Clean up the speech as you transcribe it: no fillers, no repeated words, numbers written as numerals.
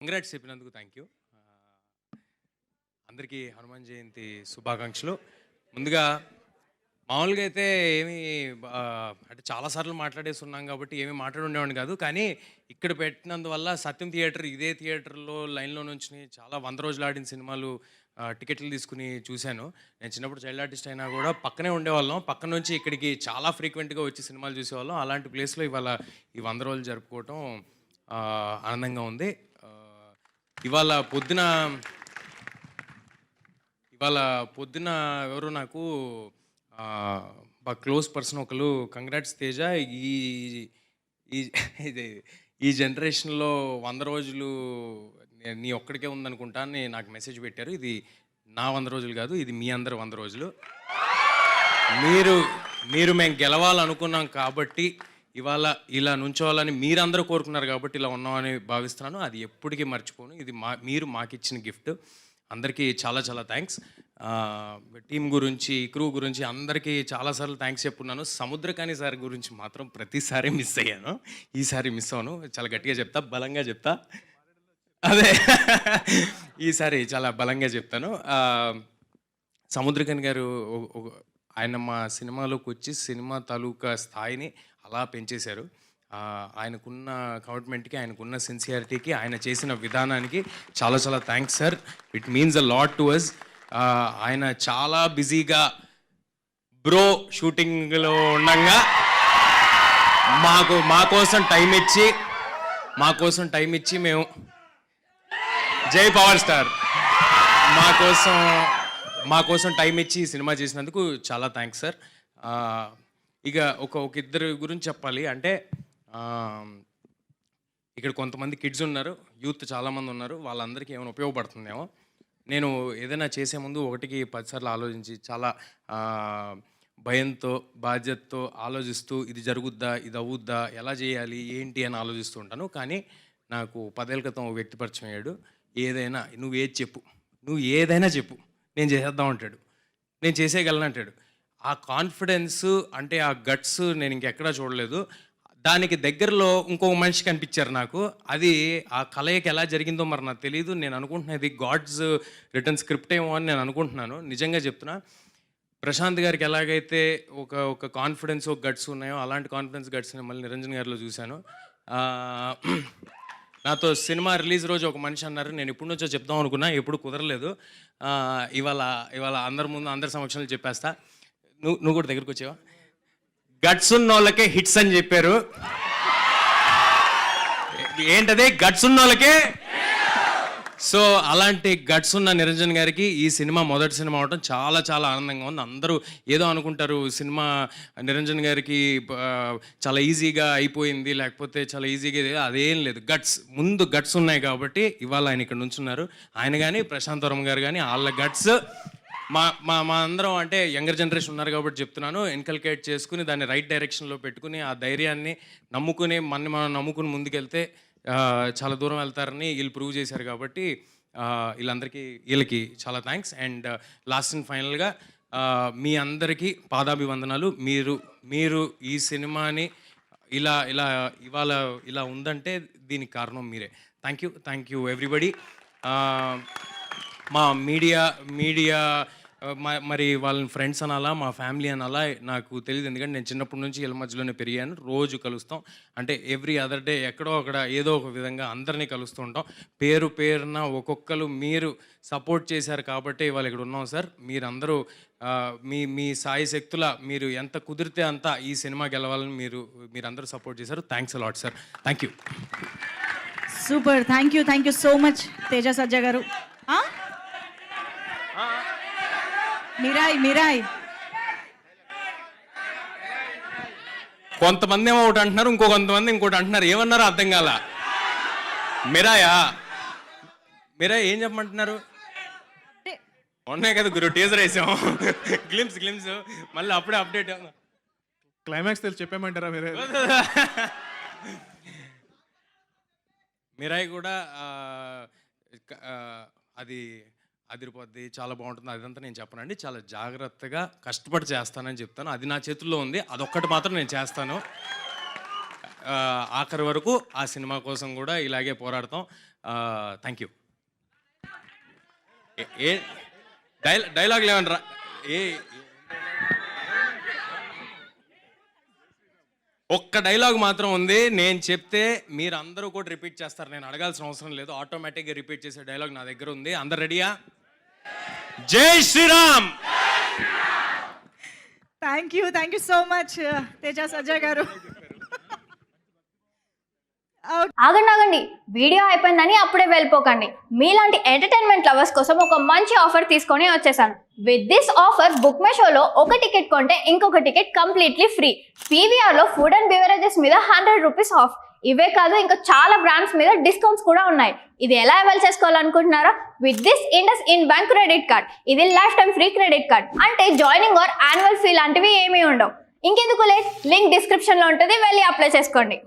Congrats చెప్పినందుకు thank you. అందరికీ హనుమాన్ జయంతి శుభాకాంక్షలు. ముందుగా మామూలుగా అయితే ఏమి అంటే చాలాసార్లు మాట్లాడేసి ఉన్నాం కాబట్టి ఏమీ మాట్లాడి ఉండేవాడిని కాదు. కానీ ఇక్కడ పెట్టినందువల్ల సత్యం థియేటర్ ఇదే థియేటర్లో లైన్లో నుంచి చాలా 100 రోజులు ఆడిన సినిమాలు టికెట్లు తీసుకుని చూశాను. నేను చిన్నప్పుడు చైల్డ్ ఆర్టిస్ట్ అయినా కూడా పక్కనే ఉండేవాళ్ళం. పక్కన నుంచి ఇక్కడికి చాలా ఫ్రీక్వెంట్గా వచ్చి సినిమాలు చూసేవాళ్ళం. అలాంటి ప్లేస్లో ఇవాళ ఈ 100 రోజులు జరుపుకోవటం ఆనందంగా ఉంది. ఇవాళ పొద్దున ఎవరు నాకు బాగా క్లోజ్ పర్సన్ ఒకరు కంగ్రాట్స్ తేజ, ఈ ఇది ఈ జనరేషన్లో 100 రోజులు నీ ఒక్కడికే ఉందనుకుంటా అని నాకు మెసేజ్ పెట్టారు. ఇది నా 100 రోజులు కాదు, ఇది మీ అందరు 100 రోజులు. మీరు మేము గెలవాలనుకున్నాం కాబట్టి ఇవాళ ఇలా నుంచోవాలని మీరందరూ కోరుకున్నారు కాబట్టి ఇలా ఉన్నామని భావిస్తున్నాను. అది ఎప్పటికీ మర్చిపోను. ఇది మీరు మాకిచ్చిన గిఫ్ట్. అందరికీ చాలా చాలా థ్యాంక్స్. టీం గురించి, క్రూ గురించి అందరికీ చాలాసార్లు థ్యాంక్స్ చెప్పున్నాను. సముద్రకాని సార్ గురించి మాత్రం ప్రతిసారి మిస్ అయ్యాను. ఈసారి మిస్ అవ్వను. చాలా గట్టిగా చెప్తా, బలంగా చెప్తా. అదే ఈసారి చాలా బలంగా చెప్తాను. సముద్రకాని గారు ఆయన మా సినిమాలోకి వచ్చి సినిమా తాలూకా స్థాయిని అలా పెంచేశారు. ఆయనకున్న కమిట్మెంట్కి, ఆయనకున్న సిన్సియారిటీకి, ఆయన చేసిన విధానానికి చాలా చాలా thanks sir. It means a lot to us. ఆయన చాలా బిజీగా బ్రో షూటింగ్లో ఉండగా మా కోసం టైం ఇచ్చి మేము జై పవర్ స్టార్ మా కోసం టైం ఇచ్చి సినిమా చేసినందుకు చాలా థ్యాంక్స్ సార్. ఇక ఒక ఇద్దరు గురించి చెప్పాలి అంటే, ఇక్కడ కొంతమంది కిడ్స్ ఉన్నారు, యూత్ చాలామంది ఉన్నారు. వాళ్ళందరికీ ఏమైనా ఉపయోగపడుతుందేమో. నేను ఏదైనా చేసే ముందు 1కి 10 సార్లు ఆలోచించి చాలా భయంతో, బాధ్యతతో ఆలోచిస్తూ ఇది జరుగుద్దా, ఇది అవుద్దా, ఎలా చేయాలి, ఏంటి అని ఆలోచిస్తూ ఉంటాను. కానీ నాకు 10 ఏళ్ళ క్రితం వ్యక్తి పరిచయం అయ్యాడు. నువ్వు ఏదైనా చెప్పు నేను చేసేద్దాం అంటాడు. నేను చేసేయగలను అంటాడు. ఆ కాన్ఫిడెన్స్ అంటే ఆ గట్స్ నేను ఇంకెక్కడా చూడలేదు. దానికి దగ్గరలో ఇంకో మనిషి కనిపించారు నాకు. అది ఆ కలయిక ఎలా జరిగిందో మరి నాకు తెలియదు. నేను అనుకుంటున్నా ఇది గాడ్స్ రిటర్న్ స్క్రిప్ట్ ఏమో అని నేను అనుకుంటున్నాను. నిజంగా చెప్తున్నా. ప్రశాంత్ గారికి ఎలాగైతే ఒక కాన్ఫిడెన్స్, ఒక గట్స్ ఉన్నాయో అలాంటి కాన్ఫిడెన్స్, గట్స్ని మళ్ళీ నిరంజన్ గారిలో చూశాను. నాతో సినిమా రిలీజ్ రోజు ఒక మనిషి అన్నారు, నేను ఎప్పటి నుంచో చెప్దాం అనుకున్నా, ఎప్పుడు కుదరలేదు. ఇవాళ అందరి సమక్షంలో చెప్పేస్తా. నువ్వు కూడా దగ్గరికి వచ్చావా? గట్స్ ఉన్న వాళ్ళకే హిట్స్ అని చెప్పారు. ఏంటది? గట్స్ ఉన్న వాళ్ళకే. సో అలాంటి గట్స్ ఉన్న నిరంజన్ గారికి ఈ సినిమా మొదటి సినిమా అవడం చాలా చాలా ఆనందంగా ఉంది. అందరూ ఏదో అనుకుంటారు, సినిమా నిరంజన్ గారికి చాలా ఈజీగా అయిపోయింది, లేకపోతే చాలా ఈజీగా, అదేం లేదు. ముందు గట్స్ ఉన్నాయి కాబట్టి ఇవాళ ఆయన ఇక్కడ నుంచున్నారు. ఆయన కానీ ప్రశాంత్ వర్మ గారు కానీ వాళ్ళ గట్స్ మా అందరం అంటే యంగర్ జనరేషన్ ఉన్నారు కాబట్టి చెప్తున్నాను, ఇన్కల్కేట్ చేసుకుని దాన్ని రైట్ డైరెక్షన్లో పెట్టుకుని ఆ ధైర్యాన్ని నమ్ముకుని మనం నమ్ముకుని ముందుకెళ్తే చాలా దూరం వెళ్తారని వీళ్ళు ప్రూవ్ చేశారు. కాబట్టి వీళ్ళకి చాలా థ్యాంక్స్. అండ్ లాస్ట్ అండ్ ఫైనల్గా మీ అందరికీ పాదాభివందనాలు. మీరు ఈ సినిమాని ఇవాళ ఇలా ఉందంటే దీనికి కారణం మీరే. Thank you everybody. మా మీడియా మరి వాళ్ళని ఫ్రెండ్స్ అనాలా, మా ఫ్యామిలీ అనాలా నాకు తెలియదు. ఎందుకంటే నేను చిన్నప్పటి నుంచి వీళ్ళ మధ్యలోనే పెరిగాను. రోజు కలుస్తాం. అంటే ఎవ్రీ అదర్ డే ఎక్కడో అక్కడ ఏదో ఒక విధంగా అందరినీ కలుస్తూ ఉంటాం. పేరున ఒక్కొక్కరు మీరు సపోర్ట్ చేశారు కాబట్టి ఇవాళ ఇక్కడ ఉన్నాం సార్. మీరందరూ మీ సాయి శక్తుల మీరు ఎంత కుదిరితే అంత ఈ సినిమా గెలవాలని మీరందరూ సపోర్ట్ చేశారు. Thanks a lot sir. Thank you. Super. Thank you so much Teja Sajja garu. Mirai కొంతమంది ఏమో ఒకటి అంటున్నారు, కొంతమంది ఇంకోటి అంటున్నారు. ఏమన్నారో అర్థం కాల. మిరాయ్ ఏం చెప్పమంటున్నారు? ఉన్నాయి కదా గురు, టీజర్ వేసాం, గ్లిమ్స్ మళ్ళీ అప్పుడే అప్డేట్. క్లైమాక్స్ తెలిసి చెప్పేమంటారా మీరే? మిరాయ్ కూడా అది అదిరిపోద్ది, చాలా బాగుంటుంది. అదంతా నేను చెప్పనండి. చాలా జాగ్రత్తగా కష్టపడి చేస్తానని చెప్తాను. అది నా చేతుల్లో ఉంది. అదొక్కటి మాత్రం నేను చేస్తాను. ఆఖరి వరకు ఆ సినిమా కోసం కూడా ఇలాగే పోరాడతాం. Thank you. ఏ డైలాగులు ఏమన్నా ఒక్క డైలాగ్ మాత్రం ఉంది, నేను చెప్తే మీరు అందరూ కూడా రిపీట్ చేస్తారు, నేను అడగాల్సిన అవసరం లేదు, ఆటోమేటిక్గా రిపీట్ చేసే డైలాగ్ నా దగ్గర ఉంది. అందరు రెడీయా? Jai Shriram. Thank you so much Teja Sajja garu. ఆగండి, వీడియో అయిపోయిందని అప్పుడే వెళ్ళిపోకండి. మీలాంటి ఎంటర్టైన్మెంట్ లవర్స్ కోసం ఒక మంచి ఆఫర్ తీసుకొని వచ్చేసాను. With this offer book my షోలో ఒక టికెట్ కొంటే ఇంకొక టికెట్ కంప్లీట్లీ ఫ్రీ. పీవీఆర్లో ఫుడ్ అండ్ బెవరేజెస్ మీద 100 రూపీస్ ఆఫ్. ఇవే కాదు, ఇంకా చాలా బ్రాండ్స్ మీద డిస్కౌంట్స్ కూడా ఉన్నాయి. ఇది ఎలా అవైల్ చేసుకోవాలనుకుంటున్నారా? With this IndusInd bank credit card. ఇది lifetime free credit card. అంటే జాయినింగ్ ఆర్ యాన్యువల్ ఫీ లాంటివి ఏమీ ఉండవు. ఇంకెందుకు లేట్, లింక్ డిస్క్రిప్షన్లో ఉంటుంది, వెళ్ళి అప్లై చేసుకోండి.